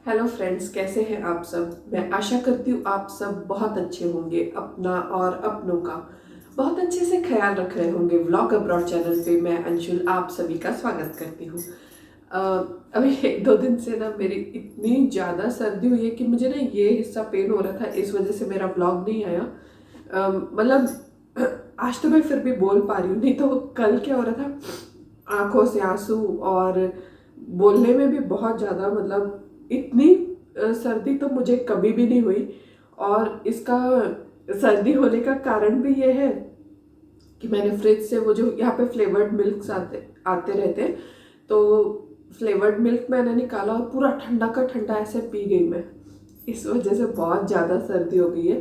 Hello friends, कैसे हैं आप सब। मैं आशा करती हूँ आप सब बहुत अच्छे होंगे, अपना और अपनों का बहुत अच्छे से ख्याल रख रहे होंगे। व्लॉग अब्रॉड चैनल पे मैं अंशुल आप सभी का स्वागत करती हूँ। अ, अभी 1-2 दिन से ना मेरी इतनी ज़्यादा सर्दी हुई है कि मुझे ना ये हिस्सा पेन हो रहा था, इस वजह से मेरा व्लॉग नहीं आया। मतलब आज तो मैं फिर भी बोल पा रही हूँ, नहीं तो कल क्या हो रहा था, आंखों से आंसू और बोलने में भी बहुत ज़्यादा, मतलब इतनी सर्दी तो मुझे कभी भी नहीं हुई। और इसका सर्दी होने का कारण भी ये है कि मैंने फ्रिज से वो जो यहाँ पे फ्लेवर्ड मिल्क आते आते रहते हैं, तो फ्लेवर्ड मिल्क मैंने निकाला और पूरा ठंडा का ठंडा ऐसे पी गई मैं। इस वजह से बहुत ज़्यादा सर्दी हो गई है।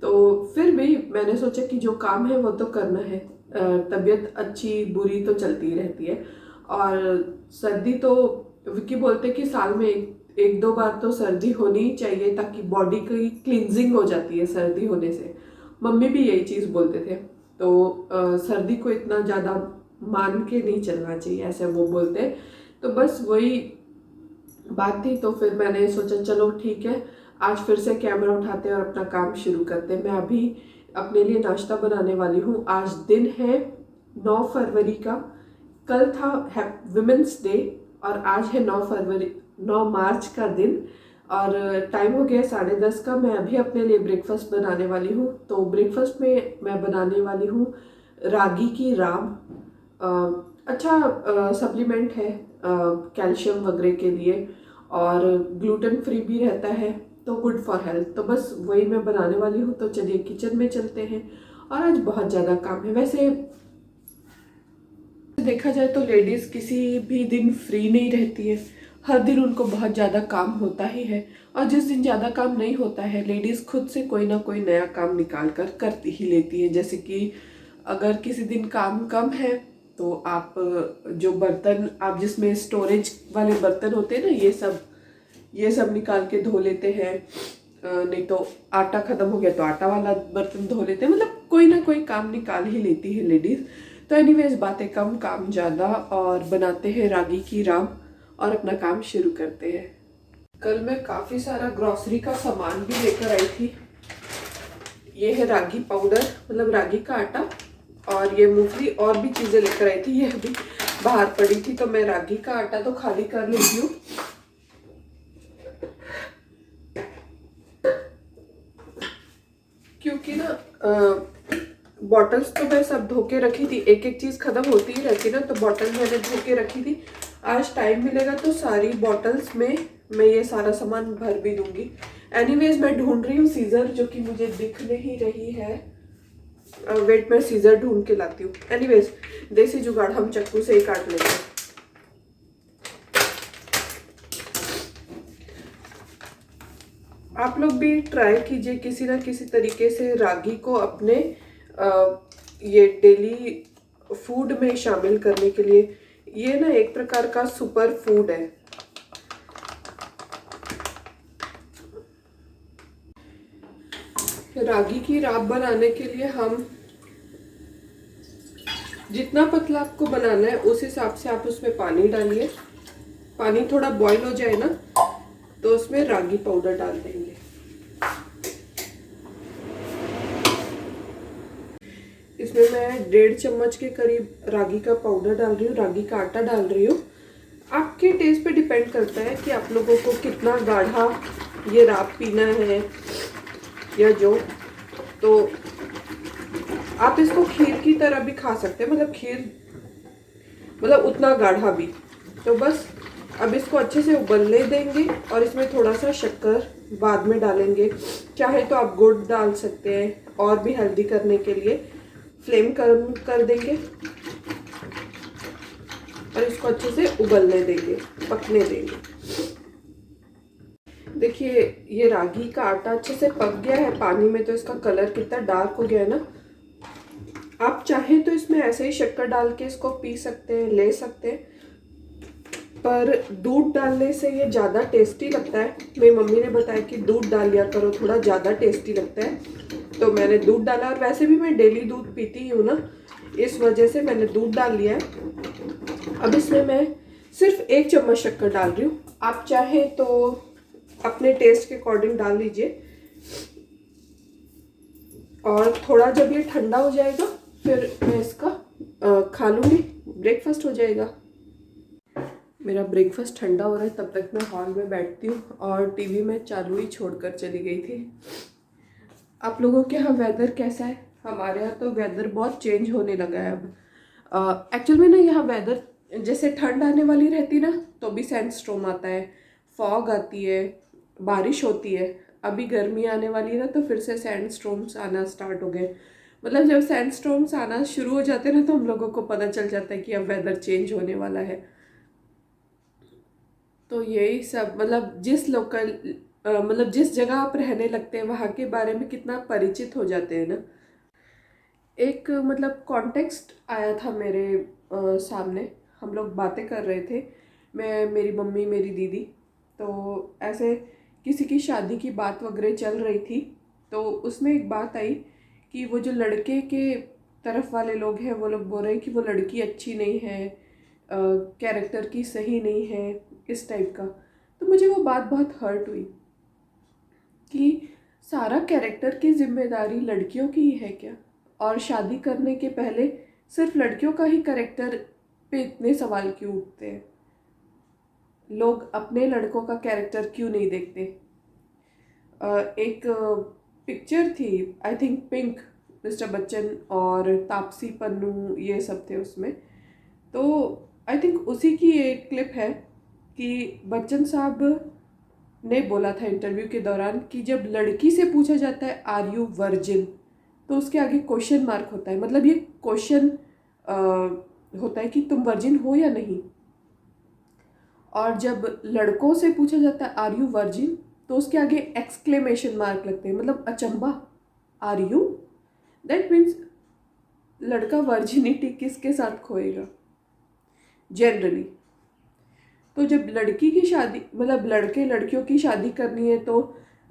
तो फिर भी मैंने सोचा कि जो काम है वो तो करना है। तबीयत अच्छी बुरी तो चलती ही रहती है। और सर्दी तो विकी बोलते कि साल में एक दो बार तो सर्दी होनी ही चाहिए, ताकि बॉडी की क्लिनजिंग हो जाती है सर्दी होने से। मम्मी भी यही चीज़ बोलते थे। तो सर्दी को इतना ज़्यादा मान के नहीं चलना चाहिए, ऐसे वो बोलते। तो बस वही बात थी। तो फिर मैंने सोचा चलो ठीक है, आज फिर से कैमरा उठाते हैं और अपना काम शुरू करते हैं। मैं अभी अपने लिए नाश्ता बनाने वाली हूँ। आज दिन है 9 फरवरी का। कल था विमेंस डे और आज है 9 मार्च का दिन। और टाइम हो गया 10:30 का। मैं अभी अपने लिए ब्रेकफास्ट बनाने वाली हूँ। तो ब्रेकफास्ट में मैं बनाने वाली हूँ रागी की राब। अच्छा सप्लीमेंट है कैल्शियम वगैरह के लिए, और ग्लूटेन फ्री भी रहता है, तो गुड फॉर हेल्थ। तो बस वही मैं बनाने वाली हूँ। तो चलिए किचन में चलते हैं। और आज बहुत ज़्यादा काम है। वैसे देखा जाए तो लेडीज़ किसी भी दिन फ्री नहीं रहती है, हर दिन उनको बहुत ज़्यादा काम होता ही है। और जिस दिन ज़्यादा काम नहीं होता है, लेडीज़ खुद से कोई ना कोई नया काम निकाल कर करती ही लेती है। जैसे कि अगर किसी दिन काम कम है तो आप जो बर्तन आप जिसमें स्टोरेज वाले बर्तन होते हैं ना, ये सब निकाल के धो लेते हैं। नहीं तो आटा ख़त्म हो गया तो आटा वाला बर्तन धो लेते हैं। मतलब कोई ना कोई काम निकाल ही लेती है लेडीज़। तो एनीवेज, बातें कम काम ज़्यादा, और बनाते हैं रागी की राब और अपना काम शुरू करते हैं। कल मैं काफ़ी सारा ग्रॉसरी का सामान भी लेकर आई थी। ये है रागी पाउडर, मतलब रागी का आटा, और ये मूंगफली और भी चीज़ें लेकर आई थी। ये अभी बाहर पड़ी थी, तो मैं रागी का आटा तो खाली कर लेती हूँ, क्योंकि ना बॉटल्स तो मैं सब धो के रखी थी। एक एक चीज़ ख़त्म होती ही रहती ना, तो बॉटल मैंने धो के रखी थी। आज टाइम मिलेगा तो सारी बॉटल्स में मैं ये सारा सामान भर भी दूंगी। एनीवेज, मैं ढूंढ रही हूँ सीजर, जो कि मुझे दिख नहीं रही है। वेट, मैं सीजर ढूंढ के लाती हूँ। एनीवेज, देसी जुगाड़, हम चाकू से ही काट लेते हैं। आप लोग भी ट्राई कीजिए किसी ना किसी तरीके से रागी को अपने ये डेली फूड में शामिल करने के लिए। ये ना एक प्रकार का सुपर फूड है। रागी की राब बनाने के लिए हम जितना पतला आपको बनाना है उस हिसाब से आप उसमें पानी डालिए। पानी थोड़ा बॉईल हो जाए ना, तो उसमें रागी पाउडर डाल देंगे। इसमें मैं 1.5 चम्मच के करीब रागी का पाउडर डाल रही हूँ, रागी का आटा डाल रही हूँ। आपके टेस्ट पे डिपेंड करता है कि आप लोगों को कितना गाढ़ा ये राब पीना है या जो। तो आप इसको खीर की तरह भी खा सकते हैं, मतलब खीर, मतलब उतना गाढ़ा भी। तो बस अब इसको अच्छे से उबलने देंगे, और इसमें थोड़ा सा शक्कर बाद में डालेंगे। चाहे तो आप गुड़ डाल सकते हैं, और भी हेल्दी करने के लिए। फ्लेम कम कर देंगे और इसको अच्छे से उबलने देंगे, पकने देंगे। देखिए, ये रागी का आटा अच्छे से पक गया है पानी में, तो इसका कलर कितना डार्क हो गया है ना। आप चाहें तो इसमें ऐसे ही शक्कर डाल के इसको पी सकते हैं, ले सकते हैं, पर दूध डालने से ये ज़्यादा टेस्टी लगता है। मेरी मम्मी ने बताया कि दूध डाल लिया करो, थोड़ा ज़्यादा टेस्टी लगता है। तो मैंने दूध डाला, और वैसे भी मैं डेली दूध पीती हूँ ना, इस वजह से मैंने दूध डाल लिया है। अब इसमें मैं सिर्फ 1 चम्मच शक्कर डाल रही हूँ। आप चाहें तो अपने टेस्ट के अकॉर्डिंग डाल लीजिए। और थोड़ा जब ये ठंडा हो जाएगा फिर मैं इसका खा लूँगी, ब्रेकफास्ट हो जाएगा। मेरा ब्रेकफास्ट ठंडा हो रहा है, तब तक मैं हॉल में बैठती हूँ और टीवी में चालू ही छोड़कर चली गई थी। आप लोगों के यहाँ वेदर कैसा है? हमारे यहाँ तो वेदर बहुत चेंज होने लगा है अब। एक्चुअल में ना यहाँ वेदर जैसे ठंड आने वाली रहती ना तो भी सैंडस्टॉर्म आता है, फॉग आती है, बारिश होती है। अभी गर्मी आने वाली है ना तो फिर से सैंडस्टॉर्म्स आना स्टार्ट हो गए। मतलब जब सैंडस्टॉर्म्स आना शुरू हो जाते हैं ना तो हम लोगों को पता चल जाता है कि अब वेदर चेंज होने वाला है। तो यही सब मतलब मतलब जिस जगह आप रहने लगते हैं वहाँ के बारे में कितना परिचित हो जाते हैं ना। एक मतलब कॉन्टेक्स्ट आया था मेरे सामने, हम लोग बातें कर रहे थे, मैं, मेरी मम्मी, मेरी दीदी। तो ऐसे किसी की शादी की बात वगैरह चल रही थी, तो उसमें एक बात आई कि वो जो लड़के के तरफ वाले लोग हैं वो लोग बोल रहे हैं कि वो लड़की अच्छी नहीं है, कैरेक्टर की सही नहीं है, इस टाइप का। तो मुझे वो बात बहुत हर्ट हुई कि सारा कैरेक्टर की जिम्मेदारी लड़कियों की ही है क्या? और शादी करने के पहले सिर्फ लड़कियों का ही कैरेक्टर पे इतने सवाल क्यों उठते हैं? लोग अपने लड़कों का कैरेक्टर क्यों नहीं देखते? एक पिक्चर थी, I think pink, mister Bachchan और तापसी पन्नू ये सब थे उसमें। तो आई थिंक उसी की एक क्लिप है कि बच्चन साहब ने बोला था इंटरव्यू के दौरान कि जब लड़की से पूछा जाता है आर यू वर्जिन, तो उसके आगे क्वेश्चन मार्क होता है, मतलब ये क्वेश्चन होता है कि तुम वर्जिन हो या नहीं। और जब लड़कों से पूछा जाता है आर यू वर्जिन, तो उसके आगे एक्सक्लेमेशन मार्क लगते हैं, मतलब अचंबा, आर यू, दैट मीन्स लड़का वर्जिनिटी किसके साथ खोएगा जनरली। तो जब लड़की की शादी, मतलब लड़के लड़कियों की शादी करनी है तो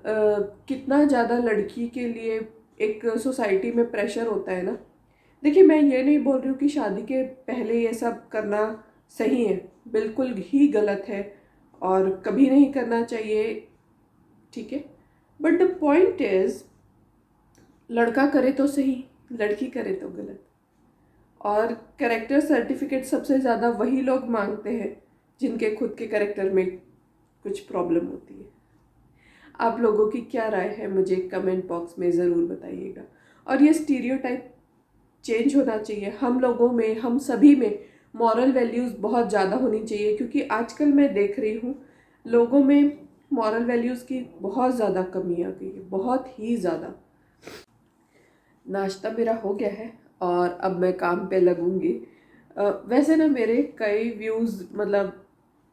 कितना ज़्यादा लड़की के लिए एक सोसाइटी में प्रेशर होता है ना। देखिए, मैं ये नहीं बोल रही हूँ कि शादी के पहले ये सब करना सही है, बिल्कुल ही गलत है और कभी नहीं करना चाहिए, ठीक है। बट द पॉइंट इज, लड़का करे तो सही, लड़की करे तो गलत। और कैरेक्टर सर्टिफिकेट सबसे ज़्यादा वही लोग मांगते हैं जिनके खुद के कैरेक्टर में कुछ प्रॉब्लम होती है। आप लोगों की क्या राय है मुझे कमेंट बॉक्स में ज़रूर बताइएगा। और ये स्टीरियोटाइप चेंज होना चाहिए हम लोगों में, हम सभी में मॉरल वैल्यूज़ बहुत ज़्यादा होनी चाहिए, क्योंकि आजकल मैं देख रही हूँ लोगों में मॉरल वैल्यूज़ की बहुत ज़्यादा कमी आ गई है, बहुत ही ज़्यादा। नाश्ता मेरा हो गया है और अब मैं काम पे लगूंगी। वैसे ना मेरे कई व्यूज़ मतलब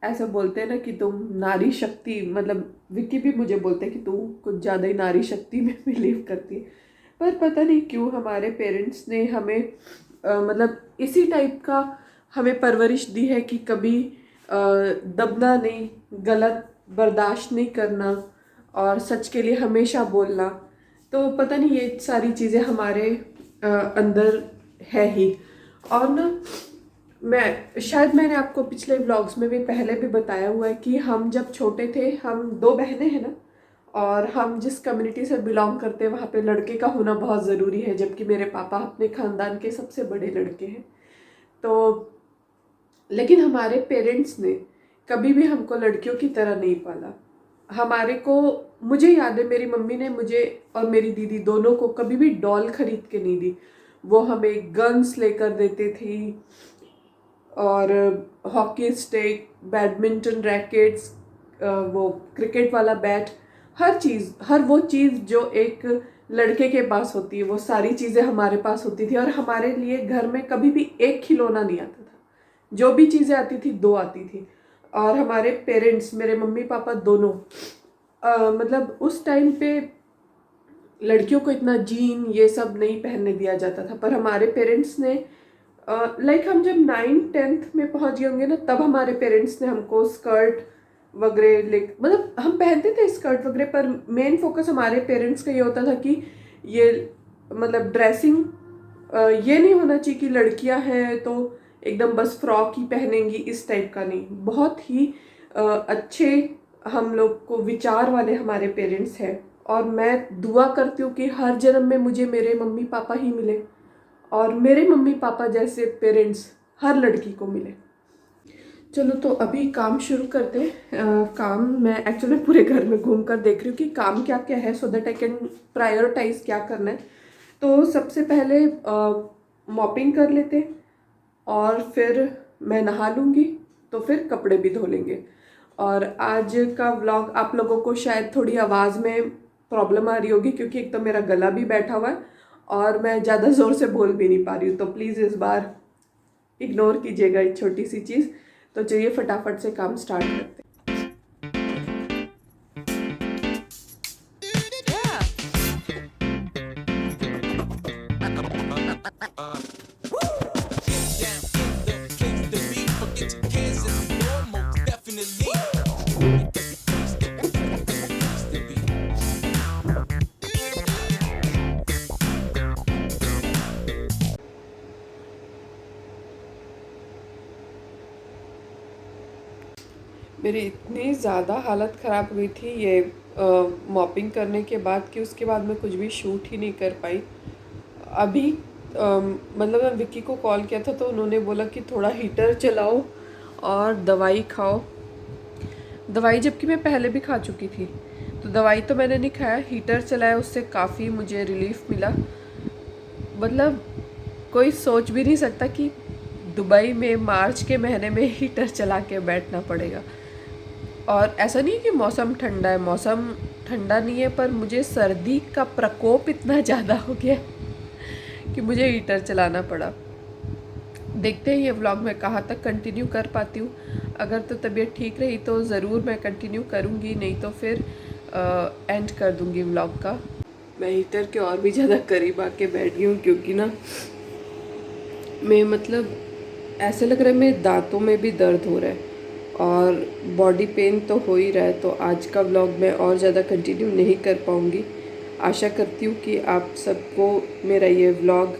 ऐसा बोलते हैं ना कि तुम नारी शक्ति, मतलब विक्की भी मुझे बोलते हैं कि तू कुछ ज़्यादा ही नारी शक्ति में बिलीव करती है। पर पता नहीं क्यों हमारे पेरेंट्स ने हमें मतलब इसी टाइप का हमें परवरिश दी है कि कभी दबना नहीं, गलत बर्दाश्त नहीं करना और सच के लिए हमेशा बोलना। तो पता नहीं ये सारी चीज़ें हमारे अंदर है ही। और ना मैंने आपको पिछले व्लॉग्स में भी पहले भी बताया हुआ है कि हम जब छोटे थे, हम दो बहनें हैं ना, और हम जिस कम्युनिटी से बिलोंग करते हैं वहाँ पे लड़के का होना बहुत ज़रूरी है, जबकि मेरे पापा अपने ख़ानदान के सबसे बड़े लड़के हैं। तो लेकिन हमारे पेरेंट्स ने कभी भी हमको लड़कियों की तरह नहीं पाला। हमारे को, मुझे याद है मेरी मम्मी ने मुझे और मेरी दीदी दोनों को कभी भी डॉल खरीद के नहीं दी। वो हमें गन्स लेकर देते थी और हॉकी स्टिक, बैडमिंटन रैकेट्स, वो क्रिकेट वाला बैट, हर चीज़, हर वो चीज़ जो एक लड़के के पास होती है वो सारी चीज़ें हमारे पास होती थी। और हमारे लिए घर में कभी भी एक खिलौना नहीं आता था, जो भी चीज़ें आती थी दो आती थी। और हमारे पेरेंट्स, मेरे मम्मी पापा दोनों, मतलब उस टाइम पे लड़कियों को इतना जीन ये सब नहीं पहनने दिया जाता था, पर हमारे पेरेंट्स ने लाइक हम जब 9th-10th में पहुंच गए होंगे ना, तब हमारे पेरेंट्स ने हमको स्कर्ट वगैरह मतलब हम पहनते थे स्कर्ट वगैरह, पर मेन फोकस हमारे पेरेंट्स का ये होता था कि ये मतलब ड्रेसिंग ये नहीं होना चाहिए कि लड़कियां हैं तो एकदम बस फ्रॉक ही पहनेंगी, इस टाइप का नहीं। बहुत ही अच्छे हम लोग को विचार वाले हमारे पेरेंट्स हैं, और मैं दुआ करती हूँ कि हर जन्म में मुझे मेरे मम्मी पापा ही मिले और मेरे मम्मी पापा जैसे पेरेंट्स हर लड़की को मिले। चलो तो अभी काम शुरू करते हैं। काम मैं एक्चुअली पूरे घर में घूम कर देख रही हूँ कि काम क्या क्या है, so that I can prioritise क्या करना है। तो सबसे पहले मॉपिंग कर लेते हैं और फिर मैं नहा लूँगी, तो फिर कपड़े भी धो लेंगे। और आज का व्लॉग आप लोगों को शायद थोड़ी आवाज़ में प्रॉब्लम आ रही होगी, क्योंकि एक तो मेरा गला भी बैठा हुआ है और मैं ज़्यादा ज़ोर से बोल भी नहीं पा रही हूँ, तो प्लीज़ इस बार इग्नोर कीजिएगा एक छोटी सी चीज़। तो चलिए फटाफट से काम स्टार्ट करते हैं। मेरी इतनी ज़्यादा हालत ख़राब हुई थी ये मॉपिंग करने के बाद कि उसके बाद मैं कुछ भी शूट ही नहीं कर पाई। अभी मतलब मैं विक्की को कॉल किया था तो उन्होंने बोला कि थोड़ा हीटर चलाओ और दवाई खाओ। दवाई जबकि मैं पहले भी खा चुकी थी, तो दवाई तो मैंने नहीं खाया, हीटर चलाया, उससे काफ़ी मुझे रिलीफ मिला। मतलब कोई सोच भी नहीं सकता कि दुबई में मार्च के महीने में हीटर चला के बैठना पड़ेगा। और ऐसा नहीं है कि मौसम ठंडा है, मौसम ठंडा नहीं है, पर मुझे सर्दी का प्रकोप इतना ज़्यादा हो गया कि मुझे हीटर चलाना पड़ा। देखते हैं ये व्लॉग मैं कहाँ तक कंटिन्यू कर पाती हूँ। अगर तो तबीयत ठीक रही तो ज़रूर मैं कंटिन्यू करूँगी, नहीं तो फिर एंड कर दूँगी व्लॉग का। मैं हीटर के और भी ज़्यादा करीब आके बैठ गई हूँ, क्योंकि ना मैं मतलब ऐसे लग रहा है मेरे दांतों में भी दर्द हो रहा है और बॉडी पेन तो हो ही रहा है। तो आज का व्लॉग मैं और ज़्यादा कंटिन्यू नहीं कर पाऊँगी। आशा करती हूँ कि आप सबको मेरा ये व्लॉग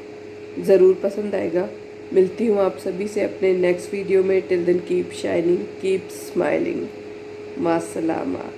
ज़रूर पसंद आएगा। मिलती हूँ आप सभी से अपने नेक्स्ट वीडियो में। Till then keep shining, keep smiling. मास्सलामा।